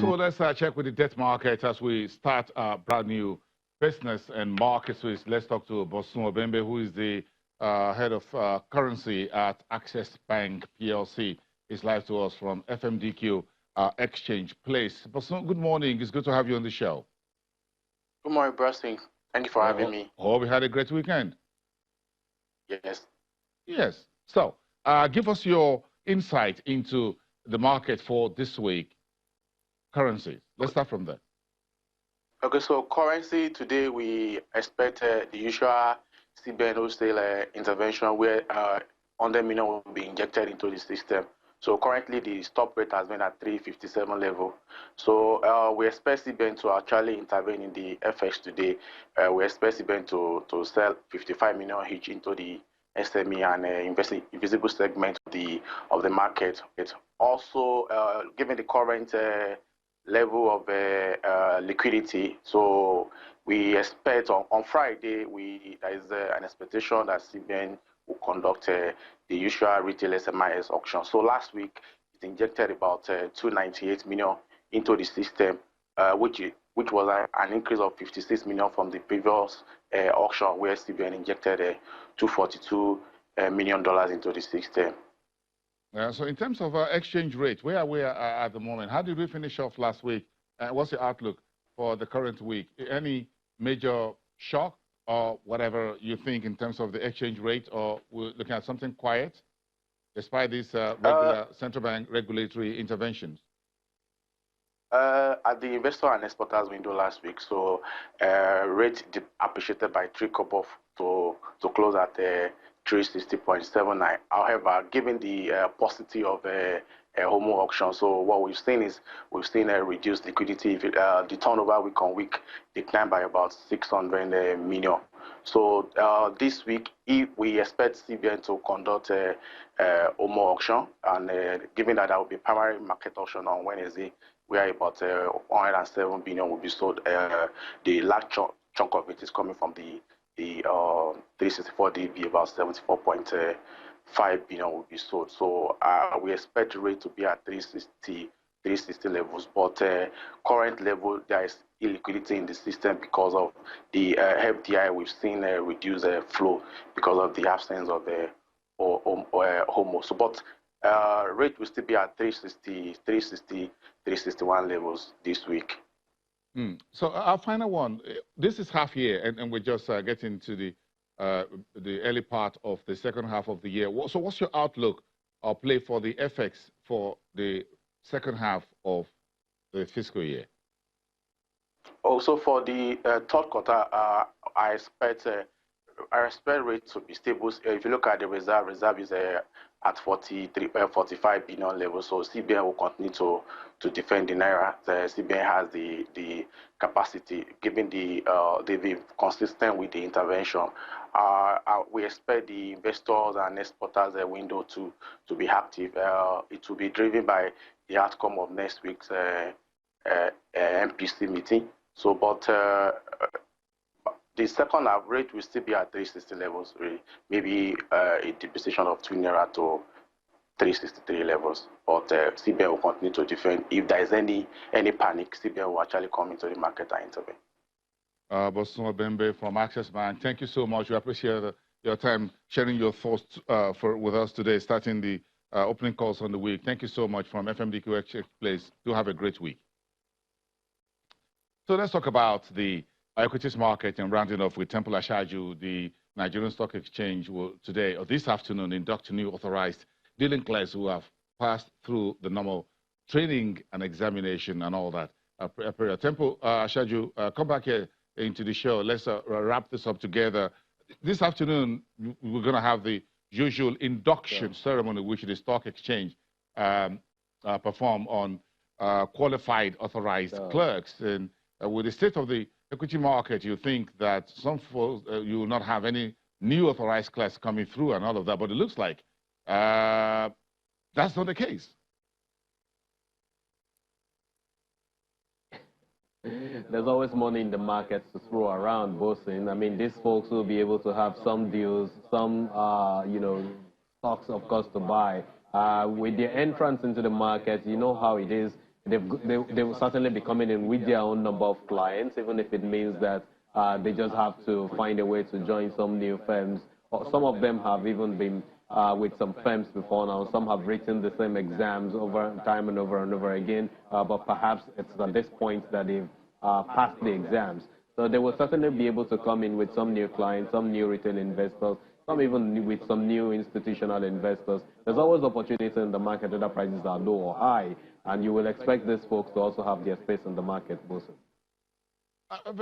So let's check with the debt market as we start a brand new business and market switch. Let's talk to Bosun Obembe, who is the head of currency at Access Bank PLC. He's live to us from FMDQ Exchange Place. Bosun, good morning. It's good to have you on the show. Good morning, Brasting. Thank you for having me. Hope we had a great weekend. Yes. Yes. So give us your insight into the market for this week. Currency. Let's start from there. Okay, so currency today we expect the usual CBN wholesale intervention where 100 million will be injected into the system. So currently the stop rate has been at 357 level. So we expect CBN to actually intervene in the FX today. We expect CBN to sell 55 million each into the SME and invisible segment of the market. It's also given the current level of liquidity. So we expect on Friday, there is an expectation that CBN will conduct the usual retail SMIS auction. So last week, it injected about 298 million into the system, which was an increase of 56 million from the previous auction where CBN injected $242 million into the system. So in terms of exchange rate, where are we at the moment? How did we finish off last week? What's the outlook for the current week? Any major shock or whatever you think in terms of the exchange rate, or we're looking at something quiet despite these regular central bank regulatory interventions? At the investor and exporters window last week, so rate appreciated by 3 kobo to close at 360.79. However, given the paucity of HOMO auction, so what we've seen is a reduced liquidity. The turnover week on week declined by about 600 million. So this week, if we expect CBN to conduct a HOMO auction, and given that there will be primary market auction on Wednesday, where about 107 billion will be sold, the large chunk of it is coming from the 364 DB, about 74.5 billion will be sold. So we expect the rate to be at 360 levels, but current level there is illiquidity in the system because of the FDI. We've seen a reduced flow because of the absence of the HOMO. So, but rate will still be at 360, 361 levels this week. So our final one, this is half year, and we're just getting to the early part of the second half of the year. So what's your outlook or play for the FX for the second half of the fiscal year? Also for the third quarter, I expect rate to be stable. If you look at the reserve is at 45 billion level. So CBN will continue to defend the naira. The CBN has the capacity, given they've been consistent with the intervention. We expect the investors and exporters window to be active. It will be driven by the outcome of next week's MPC meeting. So, but the second half rate will still be at 360 levels, really. Maybe a depreciation of 2 naira to 363 levels. But CBN will continue to defend. If there is any panic, CBN will actually come into the market and intervene. Bosun Obembe from Access Bank, thank you so much. We appreciate your time sharing your thoughts with us today, starting the opening calls on the week. Thank you so much from FMDQ Exchange Place. Do have a great week. So let's talk about the equities market and rounding off with Temple Ashaju. The Nigerian Stock Exchange will today or this afternoon induct new authorized dealing clerks who have passed through the normal training and examination and all that. Temple Ashaju, come back here into the show. Let's wrap this up together. This afternoon, we're going to have the usual induction ceremony which the Stock Exchange perform on qualified authorized clerks. And with the state of the equity market, you think that some folks, you will not have any new authorized clerks coming through and all of that, but it looks like that's not the case. There's always money in the market to throw around, Bosun. I mean, these folks will be able to have some deals, some, stocks, of course, to buy. With their entrance into the market, you know how it is. they will certainly be coming in with their own number of clients, even if it means that they just have to find a way to join some new firms. Or some of them have even been with some firms before now. Some have written the same exams over time and over again, but perhaps it's at this point that they've passed the exams. So they will certainly be able to come in with some new clients, some new retail investors, some even with some new institutional investors. There's always opportunity in the market, whether prices are low or high, and you will expect these folks to also have their space in the market, Bosun.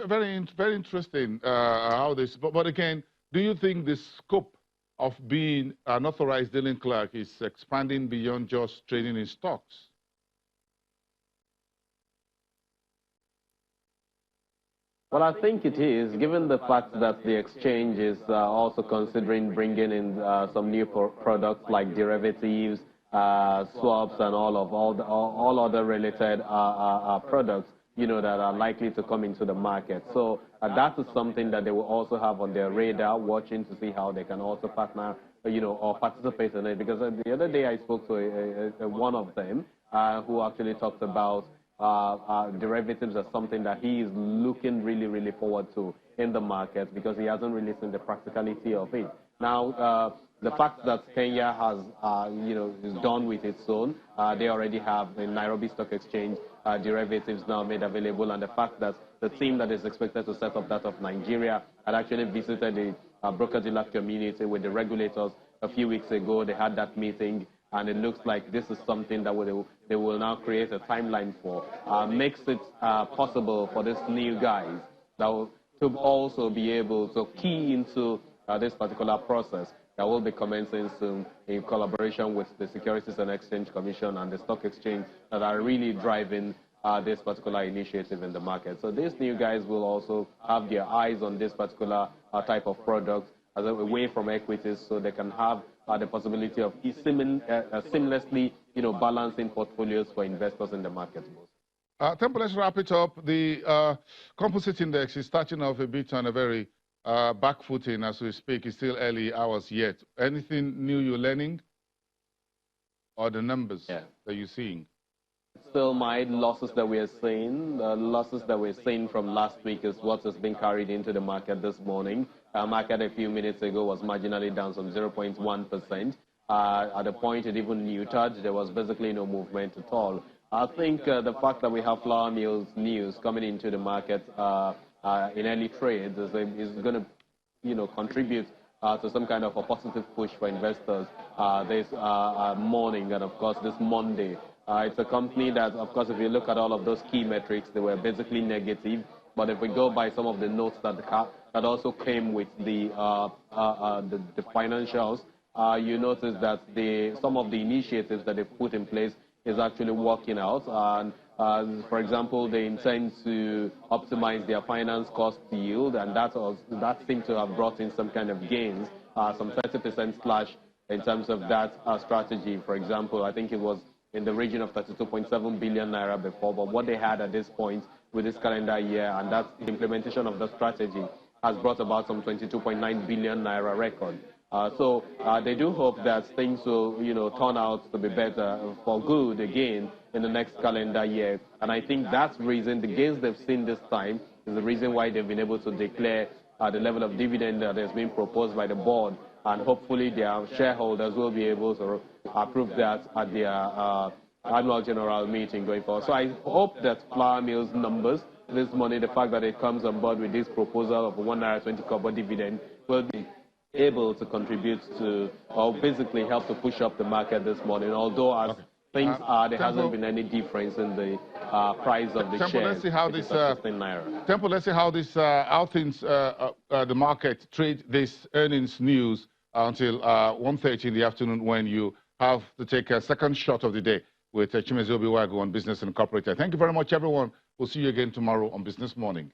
Very interesting how this, but again, do you think the scope of being an authorized dealing clerk is expanding beyond just trading in stocks? Well, I think it is, given the fact that the exchange is also considering bringing in some new products like derivatives, swaps, and all other related products, you know, that are likely to come into the market. So that is something that they will also have on their radar, watching to see how they can also partner, you know, or participate in it. Because the other day I spoke to one of them who actually talked about derivatives as something that he is looking really forward to in the market, because he hasn't really seen the practicality of it. Now, the fact that Kenya has, you know, is done with its own, they already have the Nairobi Stock Exchange derivatives now made available, and the fact that the team that is expected to set up that of Nigeria had actually visited the broker-dealer community with the regulators a few weeks ago. They had that meeting, and it looks like this is something that they will now create a timeline for. Makes it possible for these new guys to also be able to key into this particular process that will be commencing soon in collaboration with the Securities and Exchange Commission and the Stock Exchange that are really driving this particular initiative in the market. So these new guys will also have their eyes on this particular type of product as away from equities, so they can have the possibility of seamlessly, you know, balancing portfolios for investors in the market. Temple, let's wrap it up. The composite index is starting off a bit on a very back footing as we speak. It's still early hours yet. Anything new you're learning, or the numbers that you're seeing? Still mild losses that we are seeing. The losses that we're seeing from last week is what has been carried into the market this morning. Market a few minutes ago was marginally down some 0.1%. At the point it even neutered, there was basically no movement at all. I think the fact that we have flour mills news coming into the market in early trades is going to, you know, contribute to some kind of a positive push for investors this morning and, of course, this Monday. It's a company that, of course, if you look at all of those key metrics, they were basically negative. But if we go by some of the notes that also came with the financials, you notice that some of the initiatives that they put in place is actually working out. And for example, they intend to optimize their finance cost yield, and that seemed to have brought in some kind of gains, some 30% slash in terms of that strategy. For example, I think it was in the region of 32.7 billion naira before, but what they had at this point with this calendar year, and that's the implementation of the strategy, has brought about some 22.9 billion naira record. So they do hope that things will, you know, turn out to be better for good again in the next calendar year. And I think that's the reason the gains they've seen this time is the reason why they've been able to declare the level of dividend that has been proposed by the board. And hopefully their shareholders will be able to approve that at their annual general meeting going forward. So I hope that flour mills numbers this morning, the fact that it comes on board with this proposal of 1.20 kobo dividend, will be able to contribute to, or basically help to push up the market this morning. Although as things are, there hasn't been any difference in the price of the share. Let's see how this Temple, let's see how this how things the market trade this earnings news until 1:30 in the afternoon, when you have to take a second shot of the day with Chimezie Obiwagu on Business Incorporated. Thank you very much, everyone. We'll see you again tomorrow on Business Morning.